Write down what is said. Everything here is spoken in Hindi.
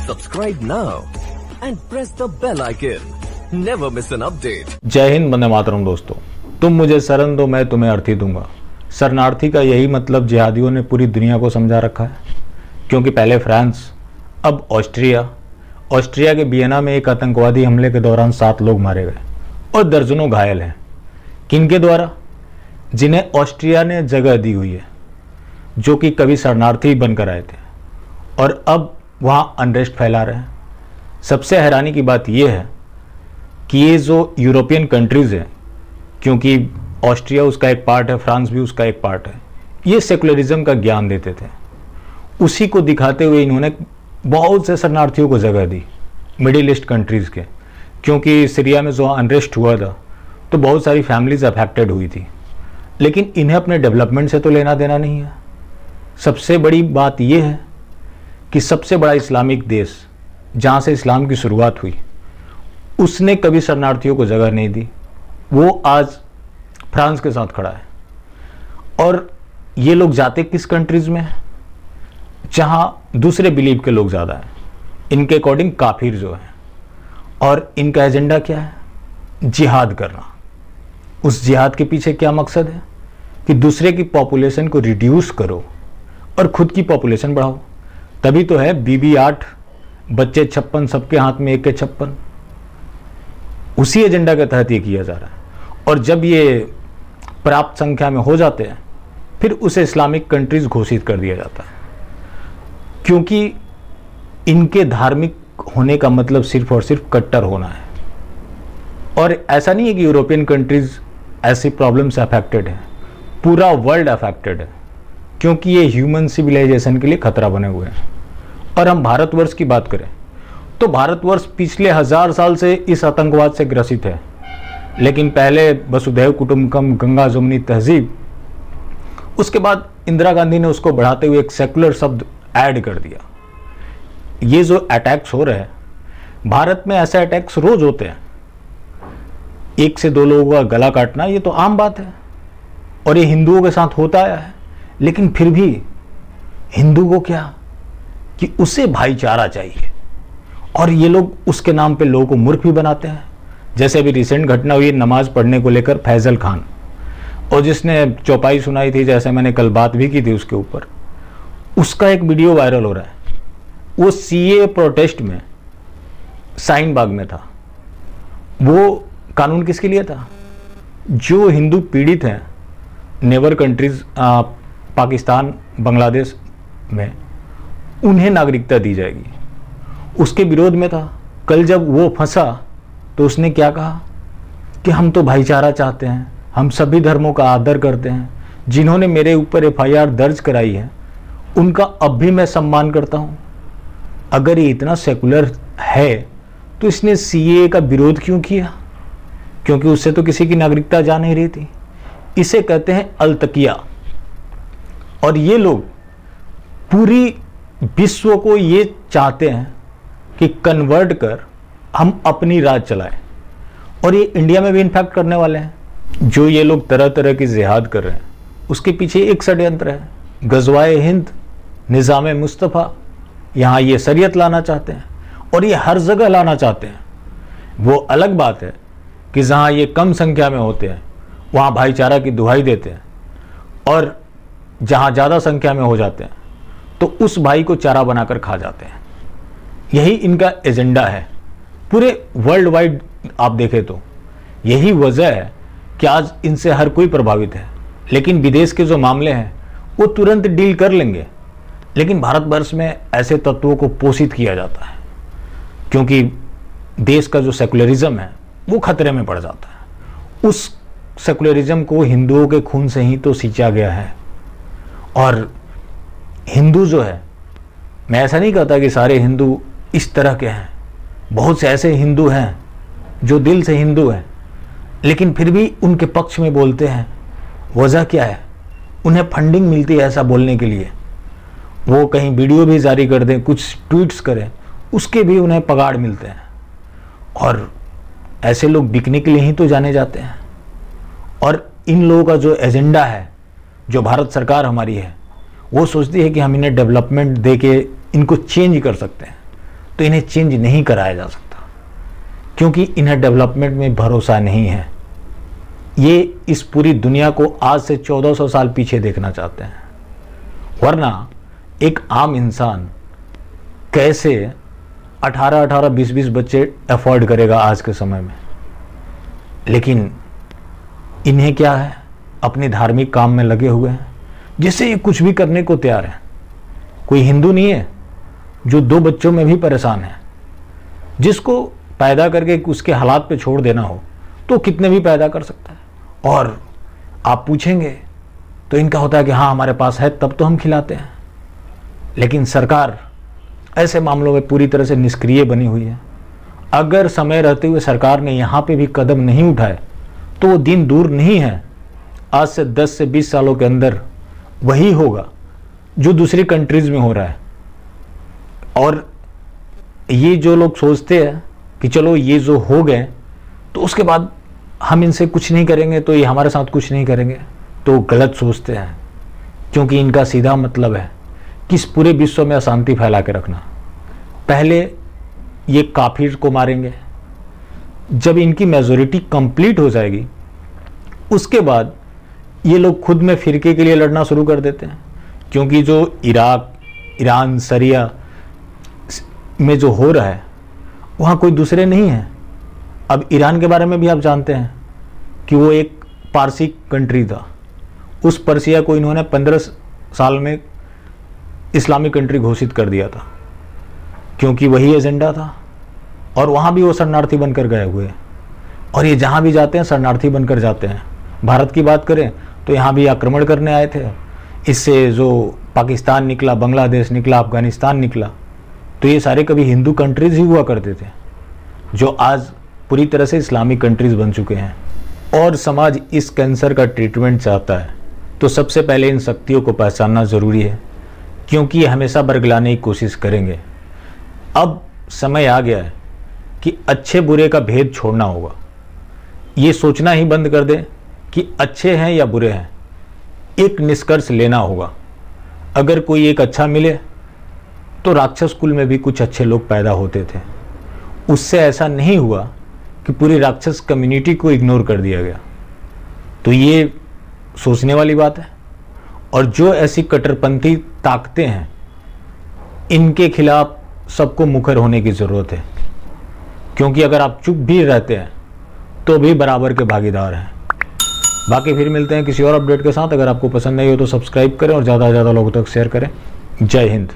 Subscribe now and press the bell icon. Never miss an update. जय हिंद, वंदे मातरम। दोस्तों, तुम मुझे शरण दो, मैं तुम्हें अर्थी दूंगा। शरणार्थी का यही मतलब जिहादियों ने पूरी दुनिया को समझा रखा है, क्योंकि पहले फ्रांस, अब ऑस्ट्रिया के वियना में एक आतंकवादी हमले के दौरान 7 लोग मारे गए और दर्जनों घायल हैं। किनके द्वारा? जिन्हें ऑस्ट्रिया ने जगह दी हुई है, जो कि कभी शरणार्थी बनकर आए थे और अब वहाँ अनरेस्ट फैला रहे हैं। सबसे हैरानी की बात यह है कि ये जो यूरोपियन कंट्रीज़ हैं, क्योंकि ऑस्ट्रिया उसका एक पार्ट है, फ्रांस भी उसका एक पार्ट है, ये सेकुलरिज्म का ज्ञान देते थे। उसी को दिखाते हुए इन्होंने बहुत से शरणार्थियों को जगह दी मिडिल ईस्ट कंट्रीज़ के, क्योंकि सीरिया में जो अनरेस्ट हुआ था तो बहुत सारी फैमिलीज अफेक्टेड हुई थी, लेकिन इन्हें अपने डेवलपमेंट से तो लेना देना नहीं है। सबसे बड़ी बात यह है कि सबसे बड़ा इस्लामिक देश जहाँ से इस्लाम की शुरुआत हुई, उसने कभी शरणार्थियों को जगह नहीं दी। वो आज फ्रांस के साथ खड़ा है। और ये लोग जाते किस कंट्रीज़ में? जहाँ दूसरे बिलीव के लोग ज़्यादा हैं। इनके अकॉर्डिंग काफिर जो हैं, और इनका एजेंडा क्या है? जिहाद करना। उस जिहाद के पीछे क्या मकसद है? कि दूसरे की पॉपुलेशन को रिड्यूस करो और खुद की पॉपुलेशन बढ़ाओ। तभी तो है बीबी 8, बच्चे 56, सबके हाथ में एक के 56। उसी एजेंडा के तहत ये किया जा रहा है। और जब ये पर्याप्त संख्या में हो जाते हैं, फिर उसे इस्लामिक कंट्रीज घोषित कर दिया जाता है, क्योंकि इनके धार्मिक होने का मतलब सिर्फ और सिर्फ कट्टर होना है। और ऐसा नहीं है कि यूरोपियन कंट्रीज ऐसी प्रॉब्लम से अफेक्टेड है, पूरा वर्ल्ड अफेक्टेड है, क्योंकि ये ह्यूमन सिविलाइजेशन के लिए खतरा बने हुए हैं। और हम भारतवर्ष की बात करें तो भारतवर्ष पिछले 1000 साल से इस आतंकवाद से ग्रसित है। लेकिन पहले वसुधैव कुटुंबकम, गंगा जमुनी तहजीब, उसके बाद इंदिरा गांधी ने उसको बढ़ाते हुए एक सेकुलर शब्द ऐड कर दिया। ये जो अटैक्स हो रहे हैं भारत में, ऐसे अटैक्स रोज होते हैं। 1 से 2 लोगों का गला काटना ये तो आम बात है, और ये हिंदुओं के साथ होता आया है। लेकिन फिर भी हिंदू को क्या कि उसे भाईचारा चाहिए, और ये लोग उसके नाम पे लोगों को मूर्ख भी बनाते हैं। जैसे अभी रिसेंट घटना हुई नमाज पढ़ने को लेकर फैजल खान, और जिसने चौपाई सुनाई थी, जैसे मैंने कल बात भी की थी उसके ऊपर, उसका एक वीडियो वायरल हो रहा है। वो सीए प्रोटेस्ट में शाहीन बाग में था। वो कानून किसके लिए था? जो हिंदू पीड़ित हैं नेबर कंट्रीज, पाकिस्तान, बांग्लादेश में, उन्हें नागरिकता दी जाएगी, उसके विरोध में था। कल जब वो फंसा तो उसने क्या कहा कि हम तो भाईचारा चाहते हैं, हम सभी धर्मों का आदर करते हैं, जिन्होंने मेरे ऊपर एफआईआर दर्ज कराई है उनका अब भी मैं सम्मान करता हूं। अगर ये इतना सेकुलर है तो इसने सीए का विरोध क्यों किया? क्योंकि उससे तो किसी की नागरिकता जा नहीं रही थी। इसे कहते हैं अलतकिया। और ये लोग पूरी विश्व को ये चाहते हैं कि कन्वर्ट कर हम अपनी राज चलाएं, और ये इंडिया में भी इन्फेक्ट करने वाले हैं। जो ये लोग तरह तरह की जिहाद कर रहे हैं, उसके पीछे एक षड्यंत्र है। गज़वाए हिंद, निज़ाम मुस्तफ़ा, यहाँ ये शरीयत लाना चाहते हैं, और ये हर जगह लाना चाहते हैं। वो अलग बात है कि जहाँ ये कम संख्या में होते हैं वहाँ भाईचारा की दुहाई देते हैं, और जहाँ ज़्यादा संख्या में हो जाते हैं तो उस भाई को चारा बनाकर खा जाते हैं। यही इनका एजेंडा है पूरे वर्ल्ड वाइड। आप देखें तो यही वजह है कि आज इनसे हर कोई प्रभावित है। लेकिन विदेश के जो मामले हैं वो तुरंत डील कर लेंगे, लेकिन भारतवर्ष में ऐसे तत्वों को पोषित किया जाता है, क्योंकि देश का जो सेकुलरिज्म है वो खतरे में पड़ जाता है। उस सेकुलरिज्म को हिंदुओं के खून से ही तो सींचा गया है। और हिंदू जो है, मैं ऐसा नहीं कहता कि सारे हिंदू इस तरह के हैं, बहुत से ऐसे हिंदू हैं जो दिल से हिंदू हैं, लेकिन फिर भी उनके पक्ष में बोलते हैं। वजह क्या है? उन्हें फंडिंग मिलती है ऐसा बोलने के लिए। वो कहीं वीडियो भी जारी कर दें, कुछ ट्वीट्स करें, उसके भी उन्हें पगार मिलते हैं। और ऐसे लोग बिकने के लिए ही तो जाने जाते हैं। और इन लोगों का जो एजेंडा है, जो भारत सरकार हमारी है, वो सोचती है कि हम इन्हें डेवलपमेंट दे के इनको चेंज कर सकते हैं। तो इन्हें चेंज नहीं कराया जा सकता, क्योंकि इन्हें डेवलपमेंट में भरोसा नहीं है। ये इस पूरी दुनिया को आज से 1400 साल पीछे देखना चाहते हैं, वरना एक आम इंसान कैसे 18-18, 20-20 बच्चे अफोर्ड करेगा आज के समय में। लेकिन इन्हें क्या है, अपने धार्मिक काम में लगे हुए हैं, जिससे ये कुछ भी करने को तैयार है। कोई हिंदू नहीं है जो 2 बच्चों में भी परेशान है। जिसको पैदा करके उसके हालात पे छोड़ देना हो तो कितने भी पैदा कर सकता है। और आप पूछेंगे तो इनका होता है कि हाँ हमारे पास है तब तो हम खिलाते हैं। लेकिन सरकार ऐसे मामलों में पूरी तरह से निष्क्रिय बनी हुई है। अगर समय रहते हुए सरकार ने यहाँ पे भी कदम नहीं उठाए तो वो दिन दूर नहीं है, आज से 10 से 20 सालों के अंदर वही होगा जो दूसरी कंट्रीज में हो रहा है। और ये जो लोग सोचते हैं कि चलो ये जो हो गए तो उसके बाद हम इनसे कुछ नहीं करेंगे तो ये हमारे साथ कुछ नहीं करेंगे, तो गलत सोचते हैं। क्योंकि इनका सीधा मतलब है कि इस पूरे विश्व में अशांति फैला के रखना। पहले ये काफिर को मारेंगे, जब इनकी मेजोरिटी कंप्लीट हो जाएगी उसके बाद ये लोग खुद में फिरके के लिए लड़ना शुरू कर देते हैं। क्योंकि जो इराक, ईरान, सीरिया में जो हो रहा है वहाँ कोई दूसरे नहीं है। अब ईरान के बारे में भी आप जानते हैं कि वो एक पारसी कंट्री था। उस पर्सिया को इन्होंने 15 साल में इस्लामिक कंट्री घोषित कर दिया था, क्योंकि वही एजेंडा था। और वहाँ भी वो शरणार्थी बनकर गए हुए हैं, और ये जहाँ भी जाते हैं शरणार्थी बनकर जाते हैं। भारत की बात करें तो यहाँ भी आक्रमण करने आए थे। इससे जो पाकिस्तान निकला, बांग्लादेश निकला, अफगानिस्तान निकला, तो ये सारे कभी हिंदू कंट्रीज ही हुआ करते थे, जो आज पूरी तरह से इस्लामिक कंट्रीज बन चुके हैं। और समाज इस कैंसर का ट्रीटमेंट चाहता है तो सबसे पहले इन शक्तियों को पहचानना ज़रूरी है, क्योंकि ये हमेशा बरगलाने की कोशिश करेंगे। अब समय आ गया है कि अच्छे बुरे का भेद छोड़ना होगा। ये सोचना ही बंद कर दें कि अच्छे हैं या बुरे हैं। एक निष्कर्ष लेना होगा। अगर कोई एक अच्छा मिले तो राक्षस कुल में भी कुछ अच्छे लोग पैदा होते थे। उससे ऐसा नहीं हुआ कि पूरी राक्षस कम्युनिटी को इग्नोर कर दिया गया। तो ये सोचने वाली बात है। और जो ऐसी कट्टरपंथी ताकतें हैं, इनके खिलाफ सबको मुखर होने की ज़रूरत है, क्योंकि अगर आप चुप भी रहते हैं तो भी बराबर के भागीदार हैं। बाकी फिर मिलते हैं किसी और अपडेट के साथ। अगर आपको पसंद नहीं हो तो सब्सक्राइब करें और ज़्यादा से ज़्यादा लोगों तक शेयर करें। जय हिंद।